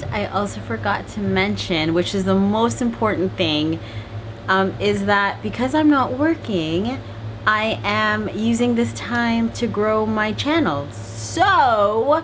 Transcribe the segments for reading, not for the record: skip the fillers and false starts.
And I also forgot to mention, which is the most important thing, is that because I'm not working, I am using this time to grow my channel. So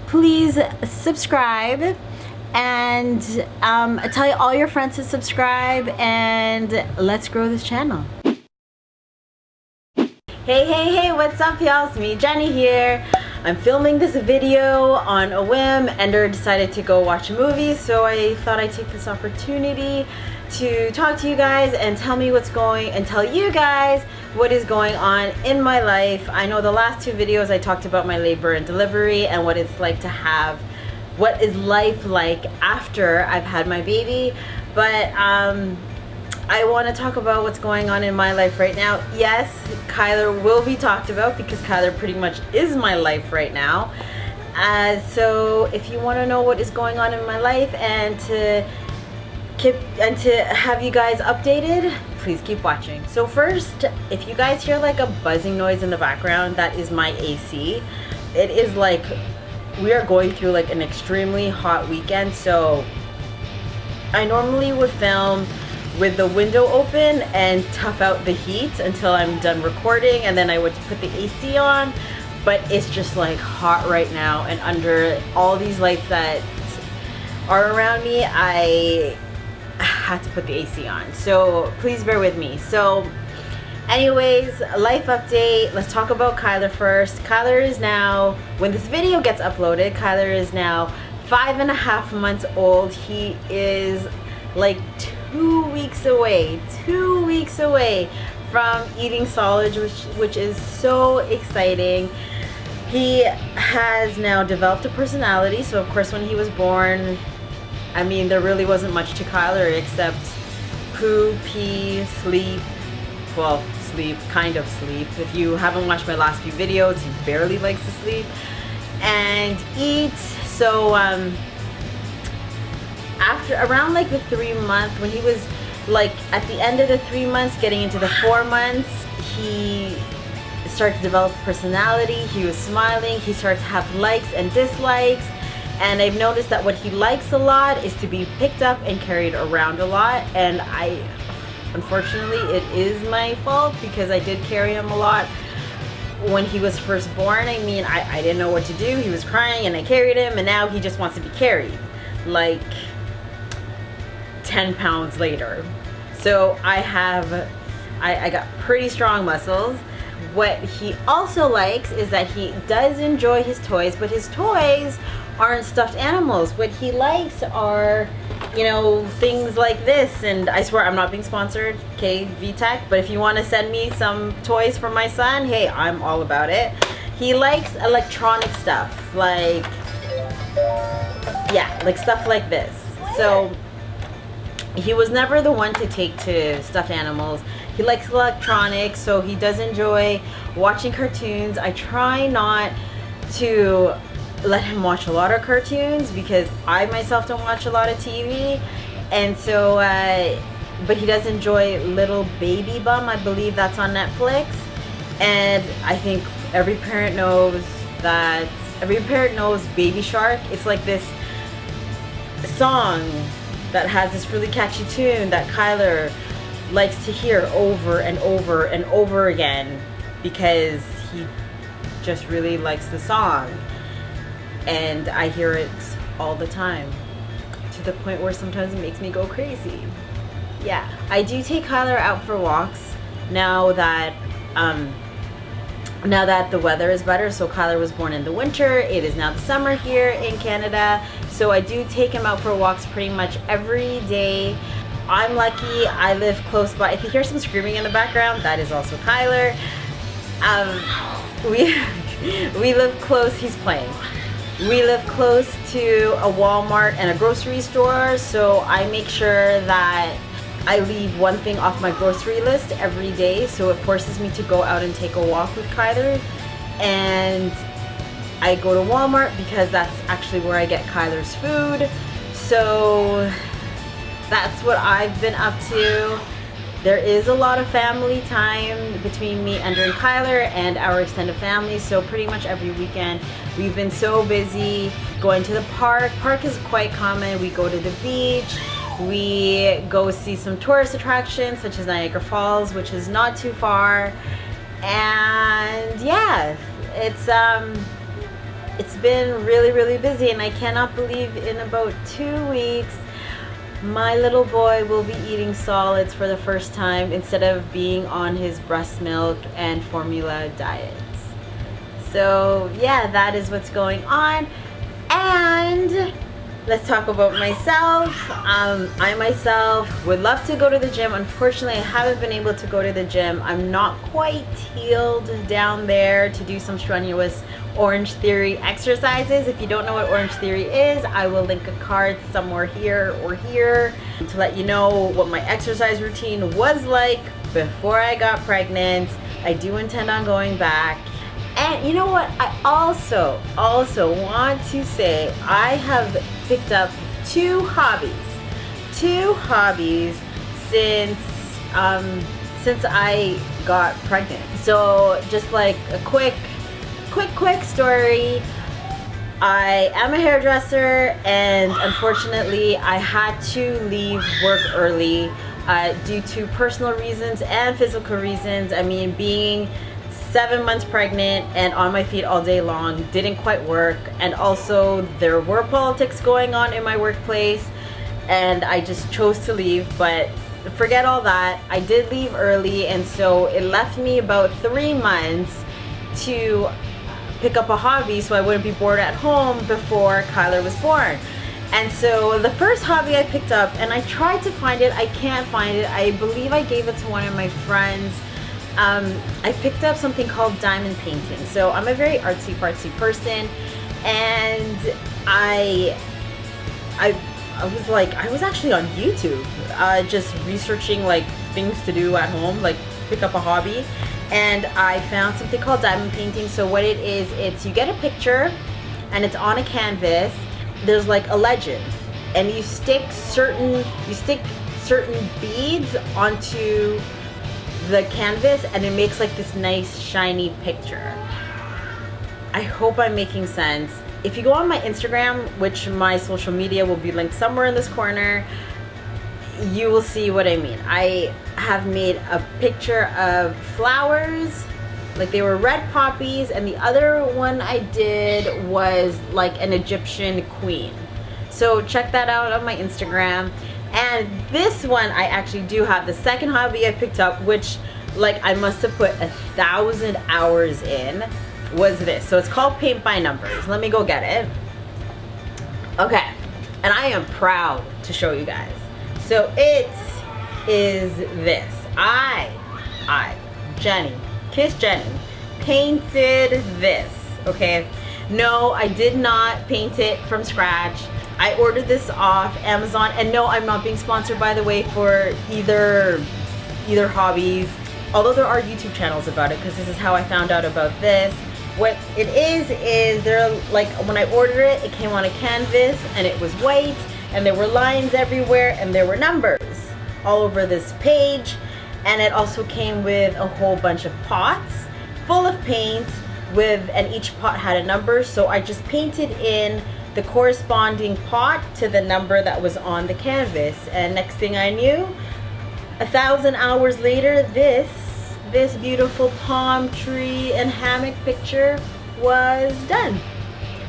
please subscribe and tell all your friends to subscribe, and let's grow this channel. Hey, what's up y'all? It's me, Jenny here. I'm filming this video on a whim. Ender decided to go watch a movie, so I thought I'd take this opportunity to talk to you guys and tell you guys what is going on in my life. I know the last two videos I talked about my labor and delivery and what it's like to have, what is life like after I've had my baby, but I want to talk about what's going on in my life right now. Yes, Kyler will be talked about because Kyler pretty much is my life right now. So if you want to know what is going on in my life and to have you guys updated, please keep watching. So first, if you guys hear like a buzzing noise in the background, that is my AC. It is like we are going through like an extremely hot weekend, so I normally would film with the window open and tough out the heat until I'm done recording, and then I would put the AC on, but it's just like hot right now, and under all these lights that are around me, I had to put the AC on, so please bear with me. So anyways, life update. Let's talk about Kyler first. Kyler is now, when this video gets uploaded, Kyler is now 5.5 months old. He is like 2 weeks away from eating solids, which is so exciting. He has now developed a personality, so of course when he was born, I mean, there really wasn't much to Kyler except poo, pee, sleep. Well, sleep, kind of sleep. If you haven't watched my last few videos, he barely likes to sleep and eat. So after around like the 3 month, when he was like at the end of the 3 months getting into the 4 months, he started to develop personality. He was smiling, he started to have likes and dislikes, and I've noticed that what he likes a lot is to be picked up and carried around a lot, and unfortunately it is my fault because I did carry him a lot when he was first born. I mean, I didn't know what to do. He was crying and I carried him, and now he just wants to be carried like 10 pounds later. So I got pretty strong muscles. What he also likes is that he does enjoy his toys, but his toys aren't stuffed animals. What he likes are, you know, things like this, and I swear I'm not being sponsored, okay, VTech, but if you want to send me some toys for my son, hey, I'm all about it. He likes electronic stuff, like, yeah, like stuff like this. So he was never the one to take to stuffed animals. He likes electronics, so he does enjoy watching cartoons. I try not to let him watch a lot of cartoons because I myself don't watch a lot of TV, and so but he does enjoy Little Baby Bum. I believe that's on Netflix, and I think every parent knows Baby Shark. It's like this song that has this really catchy tune that Kyler likes to hear over and over and over again because he just really likes the song, and I hear it all the time to the point where sometimes it makes me go crazy. Yeah, I do take Kyler out for walks now that the weather is better. So Kyler was born in the winter. It is now the summer here in Canada, so I do take him out for walks pretty much every day. I'm lucky I live close by. If you hear some screaming in the background, that is also Kyler. We live close. He's playing. We live close to a Walmart and a grocery store, so I make sure that I leave one thing off my grocery list every day, so it forces me to go out and take a walk with Kyler. And I go to Walmart because that's actually where I get Kyler's food. So that's what I've been up to. there is a lot of family time between me, Ender, and Kyler, and our extended family. So pretty much every weekend we've been so busy going to the park. Park is quite common. We go to the beach. We go see some tourist attractions such as Niagara Falls, which is not too far. And yeah, it's been really busy, and I cannot believe in about 2 weeks my little boy will be eating solids for the first time instead of being on his breast milk and formula diets. So yeah, that is what's going on. And let's talk about myself. I myself would love to go to the gym. Unfortunately, I haven't been able to go to the gym. I'm not quite healed down there to do some strenuous Orange Theory exercises. If you don't know what Orange Theory is, I will link a card somewhere here or here to let you know what my exercise routine was like before I got pregnant. I do intend on going back. And you know what? I also want to say I have picked up two hobbies since I got pregnant. So just like a quick story. I am a hairdresser, and unfortunately I had to leave work early due to personal reasons and physical reasons. I mean, being 7 months pregnant and on my feet all day long didn't quite work, and also there were politics going on in my workplace, and I just chose to leave. But forget all that, I did leave early, and so it left me about 3 months to pick up a hobby so I wouldn't be bored at home before Kyler was born. And so the first hobby I picked up, and I tried to find it, I can't find it. I believe I gave it to one of my friends. I picked up something called diamond painting. So I'm a very artsy-fartsy person, and I was actually on YouTube just researching like things to do at home, like pick up a hobby, and I found something called diamond painting. So what it is, it's you get a picture and it's on a canvas. There's like a legend, and you stick certain beads onto the canvas, and it makes like this nice shiny picture. I hope I'm making sense. If you go on my Instagram, which my social media will be linked somewhere in this corner, you will see what I mean. I have made a picture of flowers, like they were red poppies, and the other one I did was like an Egyptian queen. So check that out on my Instagram. And this one I actually do have. The second hobby I picked up, which like I must have put 1,000 hours in, was this. So it's called Paint by Numbers. Let me go get it. Okay, and I am proud to show you guys. So it is this. I, Jennie, Kiss Jennie, painted this, okay? No, I did not paint it from scratch. I ordered this off Amazon, and no, I'm not being sponsored, by the way, for either Hobbies, although there are YouTube channels about it, because this is how I found out about this. What it is they're like, when I ordered it, it came on a canvas, and it was white, and there were lines everywhere, and there were numbers all over this page. And it also came with a whole bunch of pots full of paint and each pot had a number. So I just painted in the corresponding pot to the number that was on the canvas. And next thing I knew, 1,000 hours later, this beautiful palm tree and hammock picture was done.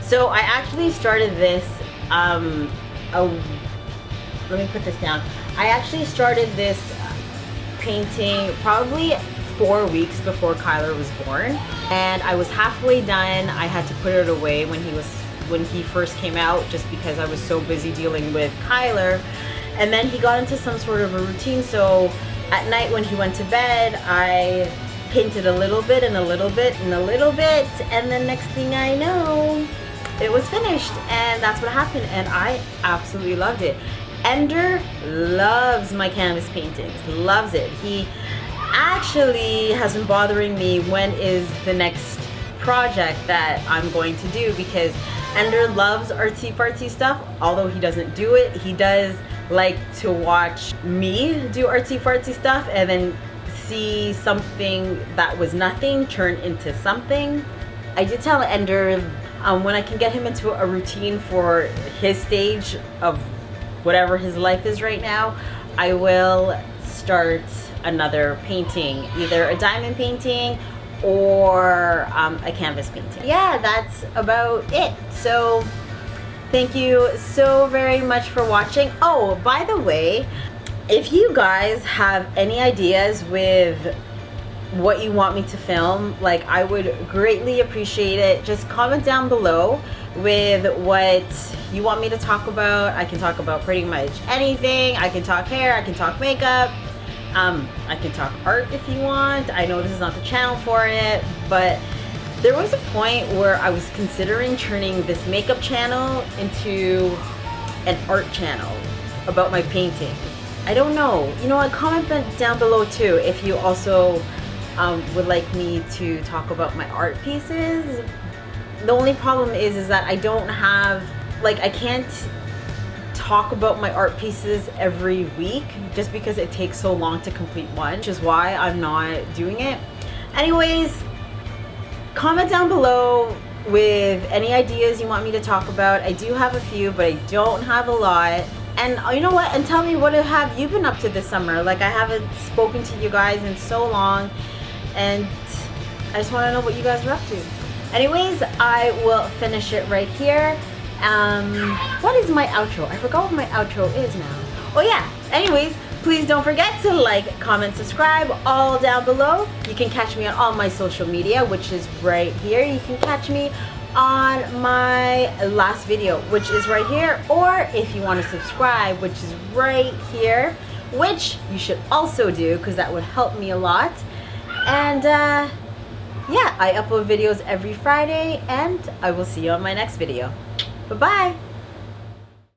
So I actually started this, let me put this down. I actually started this painting probably 4 weeks before Kyler was born, and I was halfway done. I had to put it away when he first came out, just because I was so busy dealing with Kyler. And then he got into some sort of a routine, so at night when he went to bed, I painted a little bit and a little bit and a little bit, and then next thing I know, it was finished. And that's what happened, and I absolutely loved it. Ender loves my canvas paintings, loves it. He actually has been bothering me, when is the next project that I'm going to do, because Ender loves artsy-fartsy stuff. Although he doesn't do it, he does like to watch me do artsy fartsy stuff and then see something that was nothing turn into something. I did tell Ender when I can get him into a routine for his stage of whatever his life is right now, I will start another painting, either a diamond painting or a canvas painting. Yeah, that's about it. So thank you so very much for watching. Oh, by the way, if you guys have any ideas with what you want me to film, like, I would greatly appreciate it. Just comment down below with what you want me to talk about. I can talk about pretty much anything. I can talk hair, I can talk makeup, I can talk art if you want. I know this is not the channel for it, but there was a point where I was considering turning this makeup channel into an art channel about my painting. I don't know. You know what? Comment down below too if you also would like me to talk about my art pieces. The only problem is that I don't have, like, I can't talk about my art pieces every week just because it takes so long to complete one, which is why I'm not doing it. Anyways, comment down below with any ideas you want me to talk about. I do have a few, but I don't have a lot. And you know what? And tell me, what have you been up to this summer? Like, I haven't spoken to you guys in so long, and I just want to know what you guys are up to. Anyways, I will finish it right here. What is my outro? I forgot what my outro is now. Oh yeah, anyways, please don't forget to like, comment, subscribe, all down below. You can catch me on all my social media, which is right here. You can catch me on my last video, which is right here, or if you want to subscribe, which is right here, which you should also do because that would help me a lot. And yeah, I upload videos every Friday, and I will see you on my next video. Bye-bye.